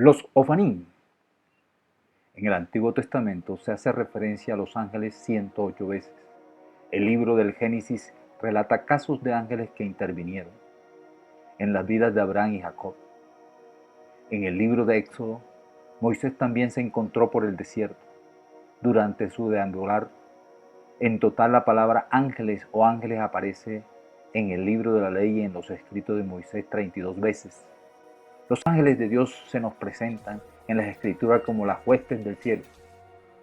Los Ofanim. En el Antiguo Testamento se hace referencia a los ángeles 108 veces. El libro del Génesis relata casos de ángeles que intervinieron en las vidas de Abraham y Jacob. En el libro de Éxodo, Moisés también se encontró por el desierto durante su deambular. En total, la palabra ángeles o ángeles aparece en el libro de la ley y en los escritos de Moisés 32 veces. Los ángeles de Dios se nos presentan en las escrituras como las huestes del cielo.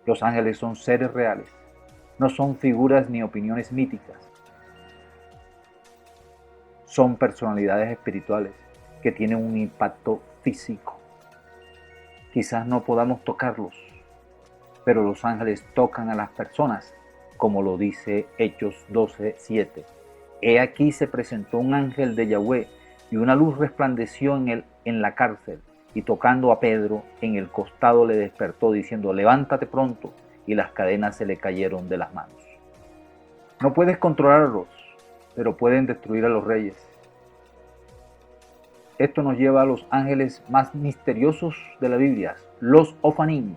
Los ángeles son seres reales, no son figuras ni opiniones míticas. Son personalidades espirituales que tienen un impacto físico. Quizás no podamos tocarlos, pero los ángeles tocan a las personas, como lo dice Hechos 12:7. He aquí se presentó un ángel de Yahweh y una luz resplandeció en la cárcel, y tocando a Pedro en el costado le despertó diciendo: levántate pronto, y las cadenas se le cayeron de las manos. No puedes controlarlos, pero pueden destruir a los reyes. Esto nos lleva a los ángeles más misteriosos de la Biblia, los Ofanim.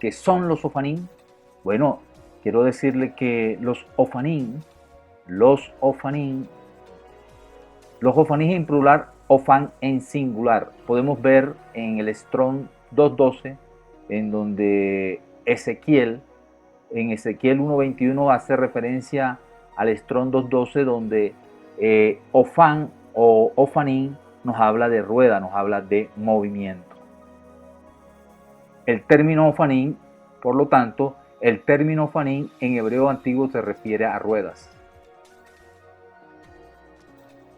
¿Qué son los Ofanim? Bueno, quiero decirle que los Ofanim en plural, Ofan en singular. Podemos ver en el Strong 2.12, en donde en Ezequiel 1.21 hace referencia al Strong 2.12, donde Ofan o Ofanim nos habla de rueda, nos habla de movimiento. El término Ofanim, por lo tanto, el término Ofanim en hebreo antiguo se refiere a ruedas.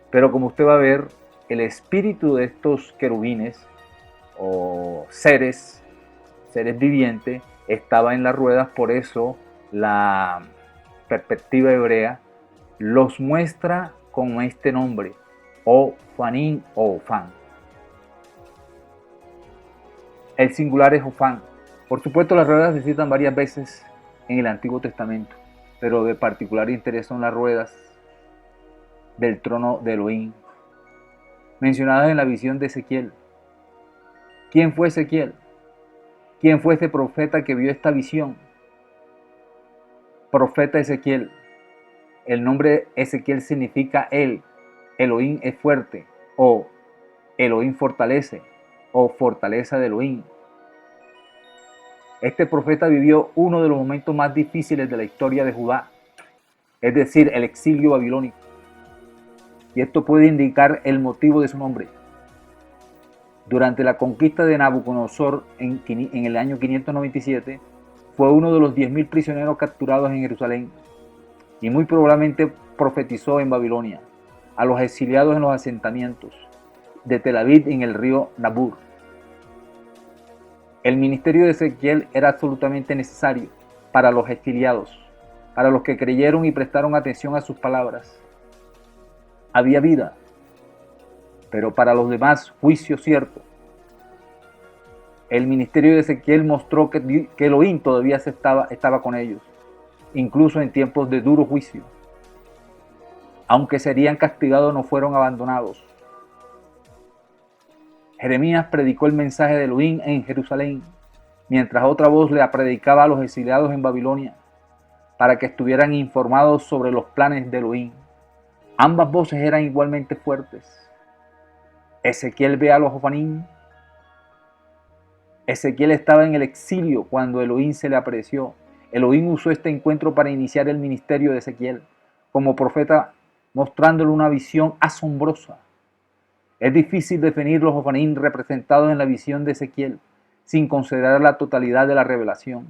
Pero como usted va a ver, el espíritu de estos querubines o seres vivientes estaba en las ruedas, por eso la perspectiva hebrea los muestra con este nombre, Ofanim o Ofan. El singular es Ofan. Por supuesto, las ruedas se citan varias veces en el Antiguo Testamento, pero de particular interés son las ruedas del trono de Elohim, mencionadas en la visión de Ezequiel. ¿Quién fue Ezequiel? ¿Quién fue ese profeta que vio esta visión? Profeta Ezequiel. El nombre Ezequiel significa él. Elohim es fuerte, o Elohim fortalece, o fortaleza de Elohim. Este profeta vivió uno de los momentos más difíciles de la historia de Judá, es decir, el exilio babilónico. Y esto puede indicar el motivo de su nombre. Durante la conquista de Nabucodonosor en el año 597, fue uno de los 10.000 prisioneros capturados en Jerusalén, y muy probablemente profetizó en Babilonia a los exiliados en los asentamientos de Tel Aviv en el río Nabur. El ministerio de Ezequiel era absolutamente necesario para los exiliados, para los que creyeron y prestaron atención a sus palabras. Había vida, pero para los demás, juicio cierto. El ministerio de Ezequiel mostró que Elohim todavía estaba con ellos, incluso en tiempos de duro juicio. Aunque serían castigados, no fueron abandonados. Jeremías predicó el mensaje de Elohim en Jerusalén, mientras otra voz le predicaba a los exiliados en Babilonia, para que estuvieran informados sobre los planes de Elohim. Ambas voces eran igualmente fuertes. Ezequiel ve a los Ofanim. Ezequiel estaba en el exilio cuando Elohim se le apareció. Elohim usó este encuentro para iniciar el ministerio de Ezequiel como profeta, mostrándole una visión asombrosa. Es difícil definir los Ofanim representados en la visión de Ezequiel sin considerar la totalidad de la revelación.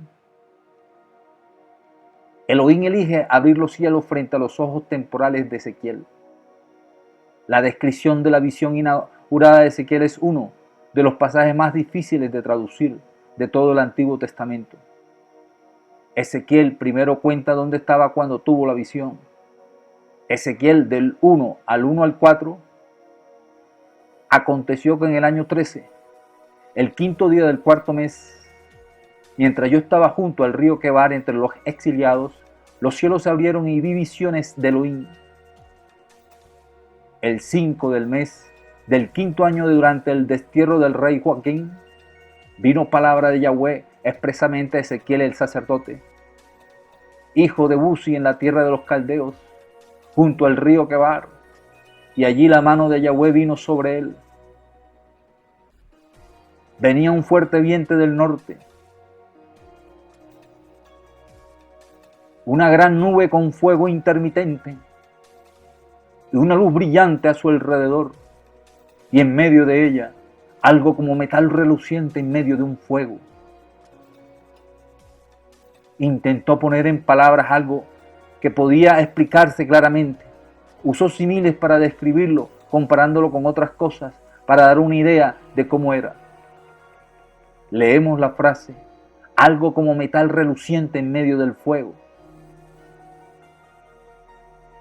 Elohim elige abrir los cielos frente a los ojos temporales de Ezequiel. La descripción de la visión inaugurada de Ezequiel es uno de los pasajes más difíciles de traducir de todo el Antiguo Testamento. Ezequiel primero cuenta dónde estaba cuando tuvo la visión. Ezequiel del 1 al 4, aconteció que en el año 13, el quinto día del cuarto mes, mientras yo estaba junto al río Quebar entre los exiliados, los cielos se abrieron y vi visiones de Elohim. El 5 del mes del quinto año durante el destierro del rey Joaquín, vino palabra de Yahweh expresamente a Ezequiel el sacerdote, hijo de Buzi, en la tierra de los caldeos, junto al río Quebar, y allí la mano de Yahweh vino sobre él. Venía un fuerte viento del norte, una gran nube con fuego intermitente y una luz brillante a su alrededor, y en medio de ella algo como metal reluciente en medio de un fuego. Intentó poner en palabras algo que podía explicarse claramente. Usó símiles para describirlo, comparándolo con otras cosas, para dar una idea de cómo era. Leemos la frase, algo como metal reluciente en medio del fuego.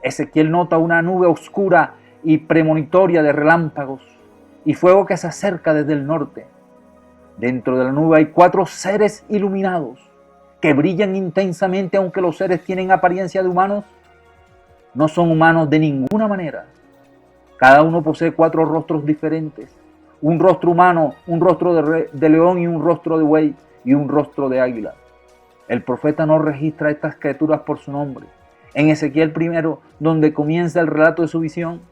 Ezequiel nota una nube oscura y premonitoria de relámpagos y fuego que se acerca desde el norte. Dentro de la nube hay 4 seres iluminados que brillan intensamente, aunque los seres tienen apariencia de humanos. No son humanos de ninguna manera. Cada uno posee 4 rostros diferentes. Un rostro humano, un rostro de león y un rostro de buey y un rostro de águila. El profeta no registra estas criaturas por su nombre. En Ezequiel 1, donde comienza el relato de su visión,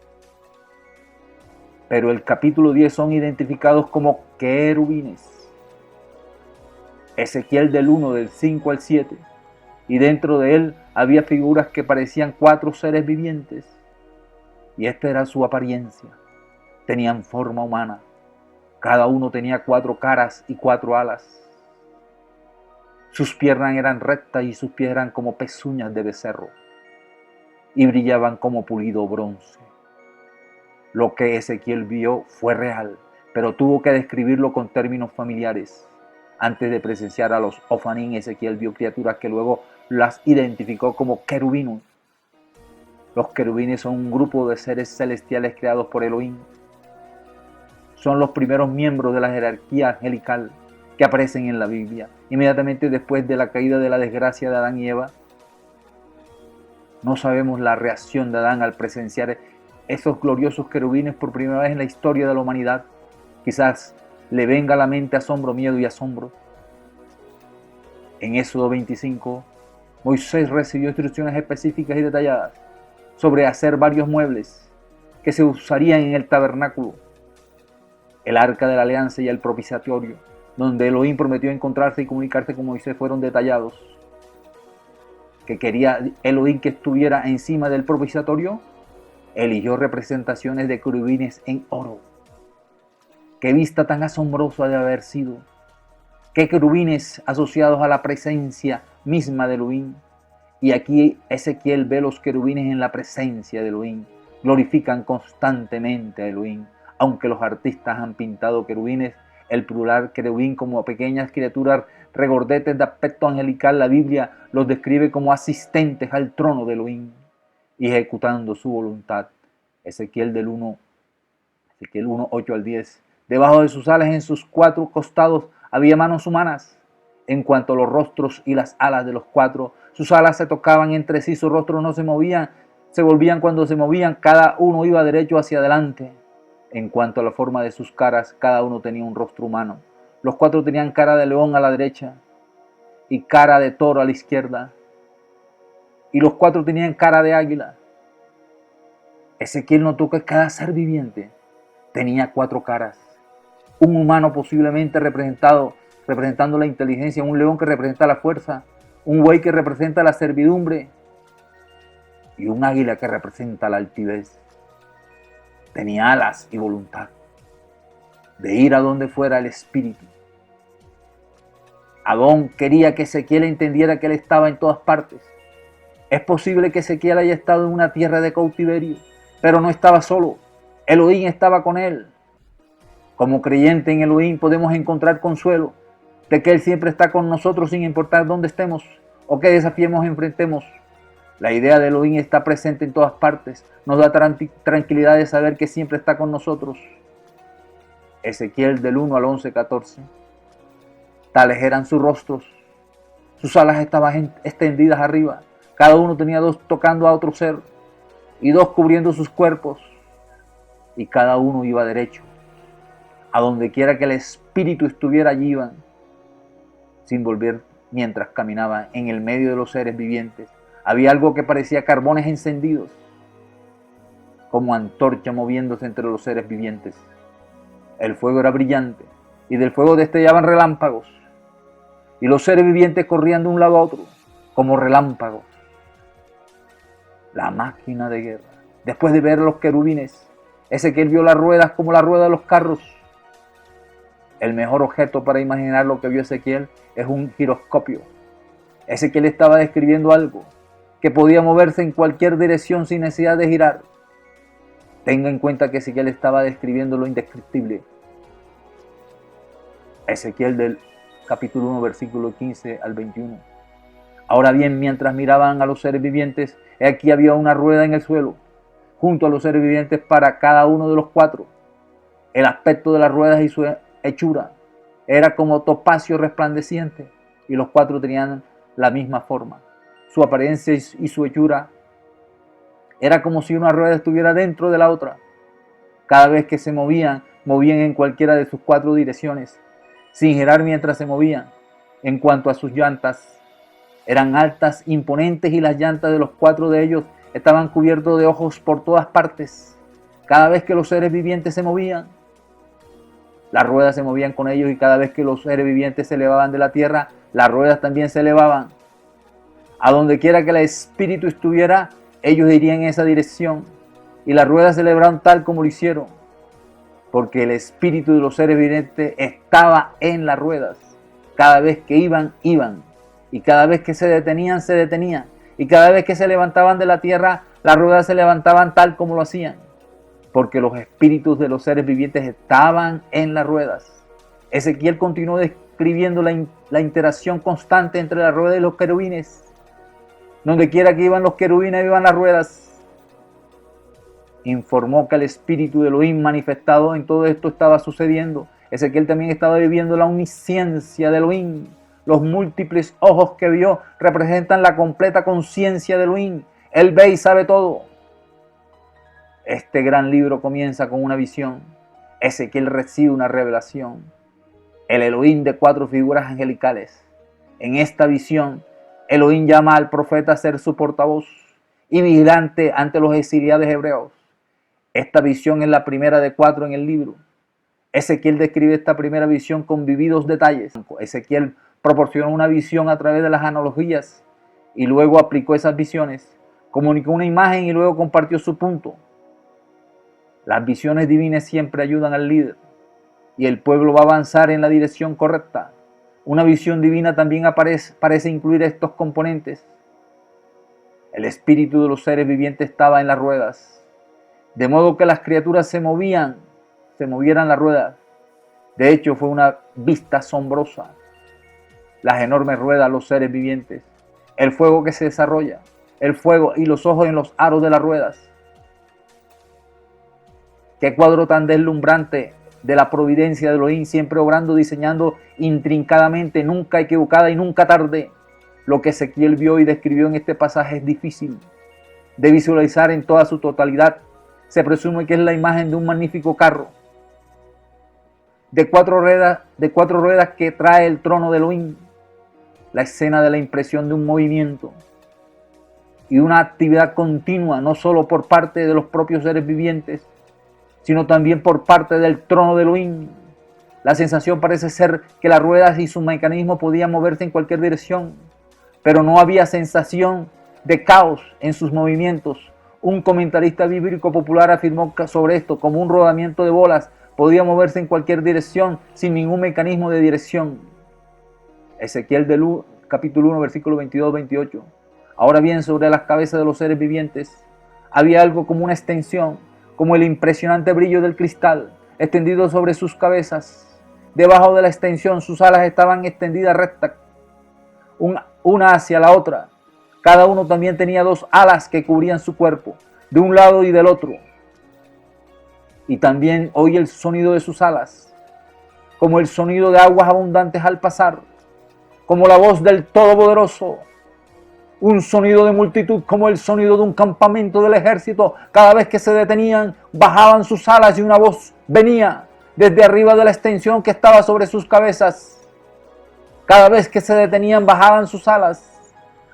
pero el capítulo 10 son identificados como querubines. Ezequiel del 1, del 5 al 7, y dentro de él había figuras que parecían 4 seres vivientes, y esta era su apariencia. Tenían forma humana, cada uno tenía 4 caras y 4 alas. Sus piernas eran rectas y sus pies eran como pezuñas de becerro, y brillaban como pulido bronce. Lo que Ezequiel vio fue real, pero tuvo que describirlo con términos familiares. Antes de presenciar a los Ofanín, Ezequiel vio criaturas que luego las identificó como querubines. Los querubines son un grupo de seres celestiales creados por Elohim. Son los primeros miembros de la jerarquía angelical que aparecen en la Biblia, inmediatamente después de la caída de la desgracia de Adán y Eva. No sabemos la reacción de Adán al presenciar esos gloriosos querubines por primera vez en la historia de la humanidad. Quizás le venga a la mente asombro, miedo y asombro. En Éxodo 25, Moisés recibió instrucciones específicas y detalladas sobre hacer varios muebles que se usarían en el tabernáculo, el arca de la alianza y el propiciatorio, donde Elohim prometió encontrarse y comunicarse con Moisés, fueron detallados. Que quería Elohim que estuviera encima del propiciatorio, eligió representaciones de querubines en oro. Qué vista tan asombrosa de haber sido. Qué querubines asociados a la presencia misma de Elohim. Y aquí Ezequiel ve los querubines en la presencia de Elohim. Glorifican constantemente a Elohim. Aunque los artistas han pintado querubines, el plural querubín, como pequeñas criaturas regordetes de aspecto angelical, la Biblia los describe como asistentes al trono de Elohim y ejecutando su voluntad. Ezequiel 1, 8 al 10. Debajo de sus alas, en sus 4 costados, había manos humanas. En cuanto a los rostros y las alas de los 4, sus alas se tocaban entre sí, sus rostros no se movían, se volvían cuando se movían, cada uno iba derecho hacia adelante. En cuanto a la forma de sus caras, cada uno tenía un rostro humano. Los 4 tenían cara de león a la derecha y cara de toro a la izquierda. Y los 4 tenían cara de águila. Ezequiel notó que cada ser viviente tenía 4 caras. Un humano posiblemente representando la inteligencia, un león que representa la fuerza, un buey que representa la servidumbre y un águila que representa la altivez. Tenía alas y voluntad de ir a donde fuera el espíritu. Adón quería que Ezequiel entendiera que él estaba en todas partes. Es posible que Ezequiel haya estado en una tierra de cautiverio, pero no estaba solo. Elohim estaba con él. Como creyente en Elohim podemos encontrar consuelo de que Él siempre está con nosotros sin importar dónde estemos o qué desafíos enfrentemos. La idea de Elohim está presente en todas partes. Nos da tranquilidad de saber que siempre está con nosotros. Ezequiel del 1 al 11, 14. Tales eran sus rostros. Sus alas estaban extendidas arriba. Cada uno tenía 2 tocando a otro ser y 2 cubriendo sus cuerpos. Y cada uno iba derecho, a donde quiera que el espíritu estuviera allí, iban, sin volver mientras caminaban en el medio de los seres vivientes. Había algo que parecía carbones encendidos, como antorcha moviéndose entre los seres vivientes. El fuego era brillante, y del fuego destellaban relámpagos, y los seres vivientes corrían de un lado a otro, como relámpagos. La máquina de guerra. Después de ver a los querubines, Ezequiel vio las ruedas como la rueda de los carros. El mejor objeto para imaginar lo que vio Ezequiel es un giroscopio. Ezequiel estaba describiendo algo que podía moverse en cualquier dirección sin necesidad de girar. Tenga en cuenta que Ezequiel estaba describiendo lo indescriptible. Ezequiel del capítulo 1, versículo 15 al 21. Ahora bien, mientras miraban a los seres vivientes, aquí había una rueda en el suelo, junto a los seres vivientes para cada uno de los cuatro. El aspecto de las ruedas y su hechura era como topacio resplandeciente, y los cuatro tenían la misma forma. Su apariencia y su hechura era como si una rueda estuviera dentro de la otra. Cada vez que se movían en cualquiera de sus cuatro direcciones, sin girar mientras se movían. En cuanto a sus llantas, eran altas, imponentes, y las llantas de los cuatro de ellos estaban cubiertos de ojos por todas partes. Cada vez que los seres vivientes se movían, las ruedas se movían con ellos, y cada vez que los seres vivientes se elevaban de la tierra, las ruedas también se elevaban. A donde quiera que el espíritu estuviera, ellos irían en esa dirección, y las ruedas se elevaron tal como lo hicieron, porque el espíritu de los seres vivientes estaba en las ruedas. Cada vez que iban, y cada vez que se detenían, y cada vez que se levantaban de la tierra, las ruedas se levantaban tal como lo hacían, porque los espíritus de los seres vivientes estaban en las ruedas. Ezequiel continuó describiendo la interacción constante entre la rueda y los querubines. Donde quiera que iban los querubines, iban las ruedas. Informó que el espíritu de Elohim manifestado en todo esto estaba sucediendo. Ezequiel también estaba viviendo la omnisciencia de Elohim. Los múltiples ojos que vio representan la completa conciencia de Elohim. Él ve y sabe todo. Este gran libro comienza con una visión. Ezequiel recibe una revelación. El Elohim de cuatro figuras angelicales. En esta visión, Elohim llama al profeta a ser su portavoz y vigilante ante los exiliados hebreos. Esta visión es la primera de cuatro en el libro. Ezequiel describe esta primera visión con vividos detalles. Ezequiel proporcionó una visión a través de las analogías y luego aplicó esas visiones. Comunicó una imagen y luego compartió su punto. Las visiones divinas siempre ayudan al líder y el pueblo va a avanzar en la dirección correcta. Una visión divina también parece incluir estos componentes. El espíritu de los seres vivientes estaba en las ruedas, de modo que las criaturas se movieran las ruedas. De hecho, fue una vista asombrosa. Las enormes ruedas, los seres vivientes, el fuego que se desarrolla, el fuego y los ojos en los aros de las ruedas. Qué cuadro tan deslumbrante de la providencia de Elohim, siempre obrando, diseñando intrincadamente, nunca equivocada y nunca tarde. Lo que Ezequiel vio y describió en este pasaje es difícil de visualizar en toda su totalidad. Se presume que es la imagen de un magnífico carro de cuatro ruedas que trae el trono de Elohim. La escena de la impresión de un movimiento y una actividad continua, no solo por parte de los propios seres vivientes, sino también por parte del trono de Elohim. La sensación parece ser que las ruedas y su mecanismo podían moverse en cualquier dirección, pero no había sensación de caos en sus movimientos. Un comentarista bíblico popular afirmó sobre esto como un rodamiento de bolas, podía moverse en cualquier dirección sin ningún mecanismo de dirección. Ezequiel capítulo 1, versículo 22-28. Ahora bien, sobre las cabezas de los seres vivientes había algo como una extensión, como el impresionante brillo del cristal, extendido sobre sus cabezas. Debajo de la extensión, sus alas estaban extendidas rectas, una hacia la otra. Cada uno también tenía dos alas que cubrían su cuerpo, de un lado y del otro. Y también oí el sonido de sus alas, como el sonido de aguas abundantes al pasar, como la voz del Todopoderoso. Un sonido de multitud como el sonido de un campamento del ejército. Cada vez que se detenían, bajaban sus alas y una voz venía. desde arriba de la extensión que estaba sobre sus cabezas. Cada vez que se detenían bajaban sus alas.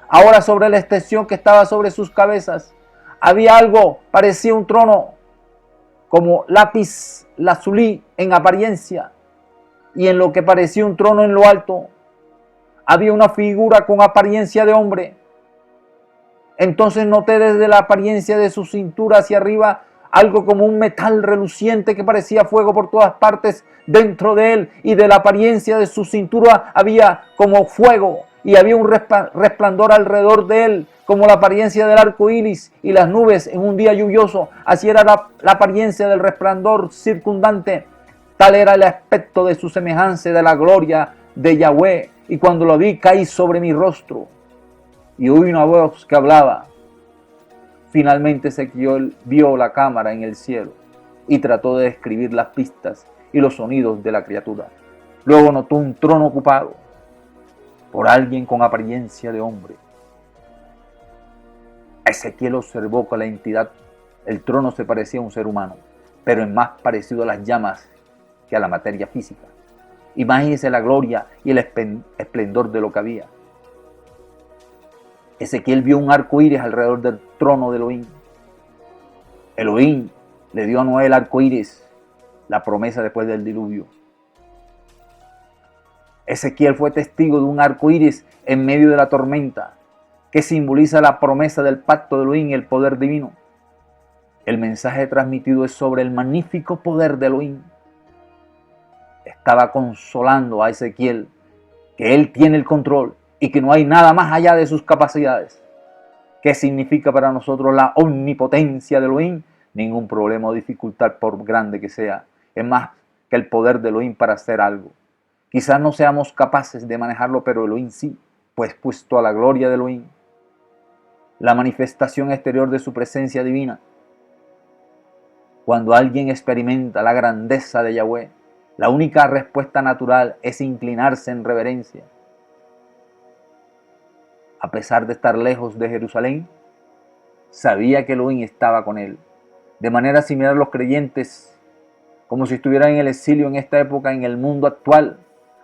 Ahora sobre la extensión que estaba sobre sus cabezas había algo, parecía un trono, como lápiz lazuli en apariencia, y en lo que parecía un trono en lo alto había una figura con apariencia de hombre. Entonces noté desde la apariencia de su cintura hacia arriba algo como un metal reluciente que parecía fuego por todas partes dentro de él, y de la apariencia de su cintura había como fuego, y había un resplandor alrededor de él, como la apariencia del arco iris y las nubes en un día lluvioso. Así era la apariencia del resplandor circundante. Tal era el aspecto de su semejanza, de la gloria de Yahweh. Y cuando lo vi, caí sobre mi rostro y oí una voz que hablaba. Finalmente Ezequiel vio la cámara en el cielo y trató de describir las pistas y los sonidos de la criatura. Luego notó un trono ocupado por alguien con apariencia de hombre. Ezequiel observó que la entidad, el trono, se parecía a un ser humano, pero es más parecido a las llamas que a la materia física. Imagínese la gloria y el esplendor de lo que había. Ezequiel vio un arco iris alrededor del trono de Elohim. Elohim le dio a Noé el arco iris, la promesa después del diluvio. Ezequiel fue testigo de un arco iris en medio de la tormenta, que simboliza la promesa del pacto de Elohim y el poder divino. El mensaje transmitido es sobre el magnífico poder de Elohim. Estaba consolando a Ezequiel que él tiene el control y que no hay nada más allá de sus capacidades. ¿Qué significa para nosotros la omnipotencia de Elohim? Ningún problema o dificultad, por grande que sea, es más que el poder de Elohim para hacer algo. Quizás no seamos capaces de manejarlo, pero Elohim sí, pues puesto a la gloria de Elohim, la manifestación exterior de su presencia divina. Cuando alguien experimenta la grandeza de Yahweh, la única respuesta natural es inclinarse en reverencia. A pesar de estar lejos de Jerusalén, sabía que Elohim estaba con él. De manera similar, los creyentes, como si estuvieran en el exilio en esta época, en el mundo actual,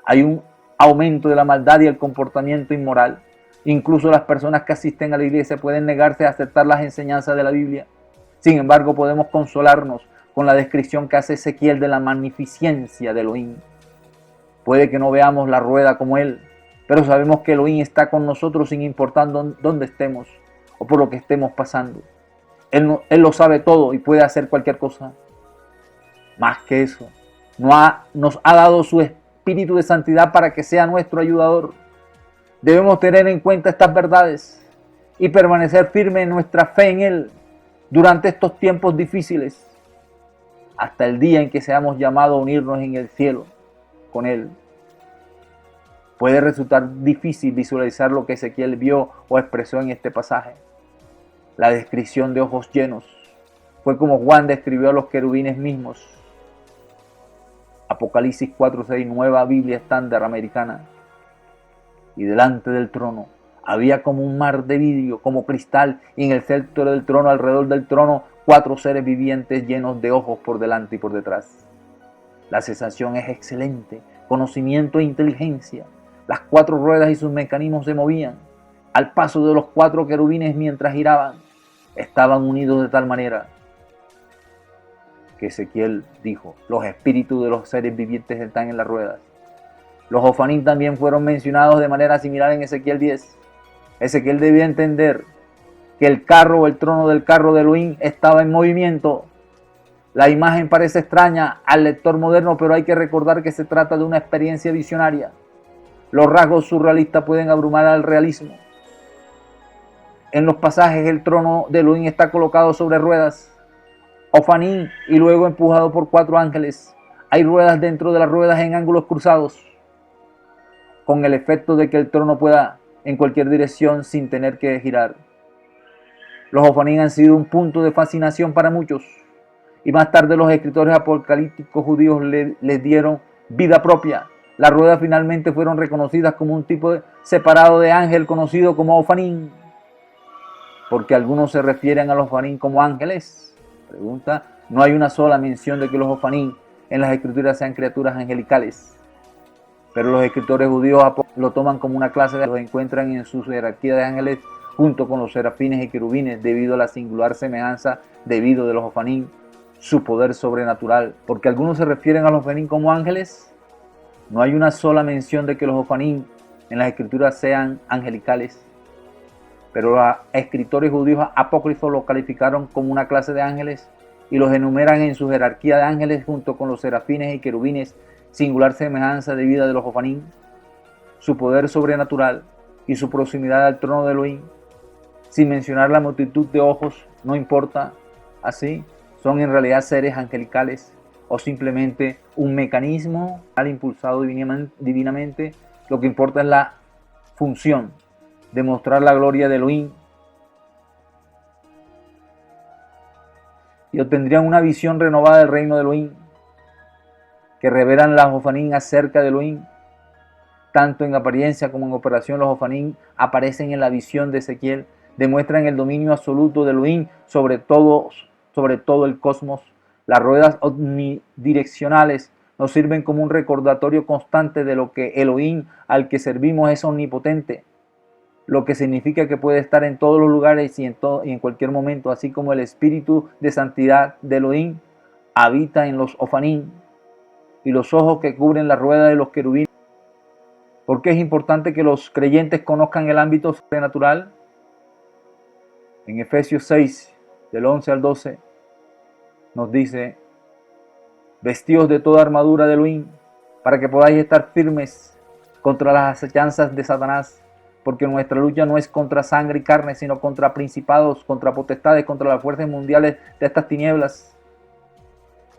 hay un aumento de la maldad y el comportamiento inmoral. Incluso las personas que asisten a la iglesia pueden negarse a aceptar las enseñanzas de la Biblia. Sin embargo, podemos consolarnos con la descripción que hace Ezequiel de la magnificencia de Elohim. Puede que no veamos la rueda como él, pero sabemos que Elohim está con nosotros sin importar dónde estemos o por lo que estemos pasando. Él lo sabe todo y puede hacer cualquier cosa. Más que eso, nos ha dado su espíritu de santidad para que sea nuestro ayudador. Debemos tener en cuenta estas verdades y permanecer firmes en nuestra fe en Él durante estos tiempos difíciles, hasta el día en que seamos llamados a unirnos en el cielo con Él. Puede resultar difícil visualizar lo que Ezequiel vio o expresó en este pasaje. La descripción de ojos llenos fue como Juan describió a los querubines mismos. Apocalipsis 4:6, Nueva Biblia Estándar Americana. Y delante del trono había como un mar de vidrio, como cristal, y en el centro del trono, alrededor del trono, 4 seres vivientes llenos de ojos por delante y por detrás. La sensación es excelente, conocimiento e inteligencia. Las 4 ruedas y sus mecanismos se movían al paso de los 4 querubines mientras giraban. Estaban unidos de tal manera que Ezequiel dijo: los espíritus de los seres vivientes están en las ruedas. Los Ofanim también fueron mencionados de manera similar en Ezequiel 10. Ezequiel debía entender que el carro o el trono del carro de Elohim estaba en movimiento. La imagen parece extraña al lector moderno, pero hay que recordar que se trata de una experiencia visionaria. Los rasgos surrealistas pueden abrumar al realismo. En los pasajes, el trono de Elohim está colocado sobre ruedas, Ofanim, y luego empujado por 4 ángeles. Hay ruedas dentro de las ruedas en ángulos cruzados, con el efecto de que el trono pueda en cualquier dirección sin tener que girar. Los Ofanim han sido un punto de fascinación para muchos, y más tarde los escritores apocalípticos judíos les dieron vida propia. Las ruedas finalmente fueron reconocidas como un tipo separado de ángel conocido como Ofanim. Porque algunos se refieren a los Ofanim como ángeles. Pregunta: ¿no hay una sola mención de que los Ofanim en las escrituras sean criaturas angelicales. Pero los escritores judíos lo toman como una clase los encuentran en su jerarquía de ángeles junto con los serafines y querubines debido a la singular semejanza debido de los Ofanim, su poder sobrenatural. Porque algunos se refieren a los Ofanim como ángeles. No hay una sola mención de que los Ofanim en las escrituras sean angelicales. Pero los escritores judíos apócrifos lo calificaron como una clase de ángeles y los enumeran en su jerarquía de ángeles junto con los serafines y querubines, singular semejanza de vida de los Ofanim, su poder sobrenatural y su proximidad al trono de Elohim, sin mencionar la multitud de ojos, no importa, así, son en realidad seres angelicales o simplemente un mecanismo al impulsado divinamente. Lo que importa es la función de mostrar la gloria de Elohim. Y obtendrían una visión renovada del reino de Elohim, que revelan las Ofanim acerca de Elohim. Tanto en apariencia como en operación, los Ofanim aparecen en la visión de Ezequiel, demuestran el dominio absoluto de Elohim sobre todo el cosmos. Las ruedas omnidireccionales nos sirven como un recordatorio constante de lo que Elohim al que servimos es omnipotente, lo que significa que puede estar en todos los lugares y en cualquier momento, así como el espíritu de santidad de Elohim habita en los Ofanim y los ojos que cubren la rueda de los querubines. ¿Por qué es importante que los creyentes conozcan el ámbito sobrenatural? En Efesios 6, del 11 al 12, nos dice: vestíos de toda armadura de Elohim, para que podáis estar firmes contra las acechanzas de Satanás, porque nuestra lucha no es contra sangre y carne, sino contra principados, contra potestades, contra las fuerzas mundiales de estas tinieblas,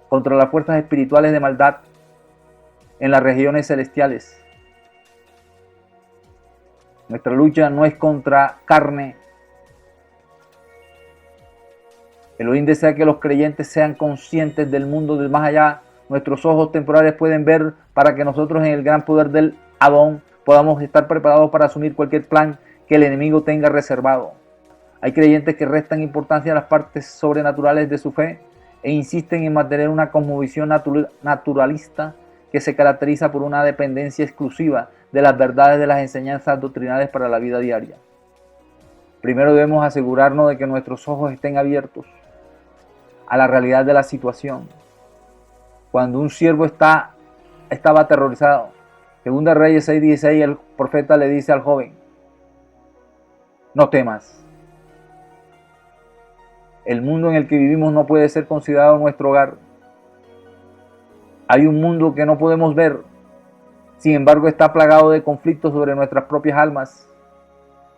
contra las fuerzas espirituales de maldad en las regiones celestiales. Nuestra lucha no es contra carne. Elohim desea que los creyentes sean conscientes del mundo del más allá. Nuestros ojos temporales pueden ver para que nosotros en el gran poder del Adón podamos estar preparados para asumir cualquier plan que el enemigo tenga reservado. Hay creyentes que restan importancia a las partes sobrenaturales de su fe e insisten en mantener una cosmovisión naturalista que se caracteriza por una dependencia exclusiva de las verdades de las enseñanzas doctrinales para la vida diaria. Primero debemos asegurarnos de que nuestros ojos estén abiertos a la realidad de la situación. Cuando un siervo estaba aterrorizado, Segunda Reyes 6:16, el profeta le dice al joven: no temas. El mundo en el que vivimos no puede ser considerado nuestro hogar. Hay un mundo que no podemos ver, sin embargo está plagado de conflictos sobre nuestras propias almas.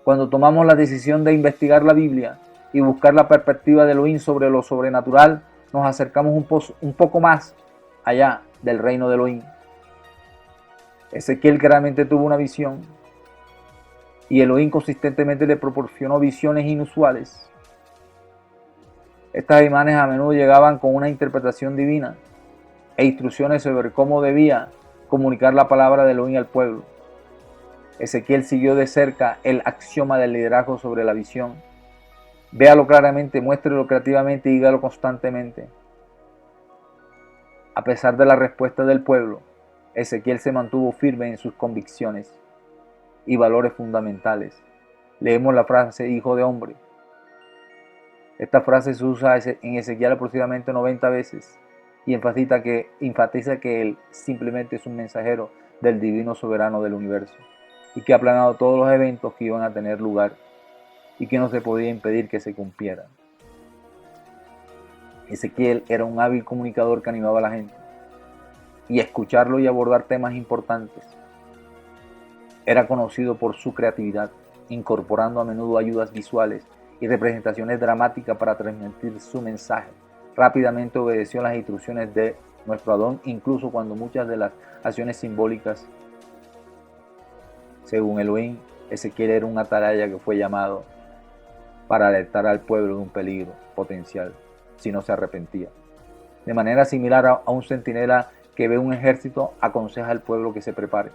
Cuando tomamos la decisión de investigar la Biblia y buscar la perspectiva de Elohim sobre lo sobrenatural, nos acercamos un poco más allá del reino de Elohim. Ezequiel claramente tuvo una visión y Elohim consistentemente le proporcionó visiones inusuales. Estas imágenes a menudo llegaban con una interpretación divina e instrucciones sobre cómo debía comunicar la palabra de Elohim al pueblo. Ezequiel siguió de cerca el axioma del liderazgo sobre la visión. Véalo claramente, muéstrelo creativamente y dígalo constantemente. A pesar de la respuesta del pueblo, Ezequiel se mantuvo firme en sus convicciones y valores fundamentales. Leemos la frase hijo de hombre. Esta frase se usa en Ezequiel aproximadamente 90 veces y enfatiza que él simplemente es un mensajero del divino soberano del universo y que ha planeado todos los eventos que iban a tener lugar y que no se podía impedir que se cumplieran. Ezequiel era un hábil comunicador que animaba a la gente y escucharlo y abordar temas importantes. Era conocido por su creatividad, incorporando a menudo ayudas visuales y representaciones dramáticas para transmitir su mensaje. Rápidamente obedeció las instrucciones de nuestro Adón, incluso cuando muchas de las acciones simbólicas, según Elohim, Ezequiel era un atalaya que fue llamado para alertar al pueblo de un peligro potencial si no se arrepentía. De manera similar a un centinela que ve un ejército, aconseja al pueblo que se prepare.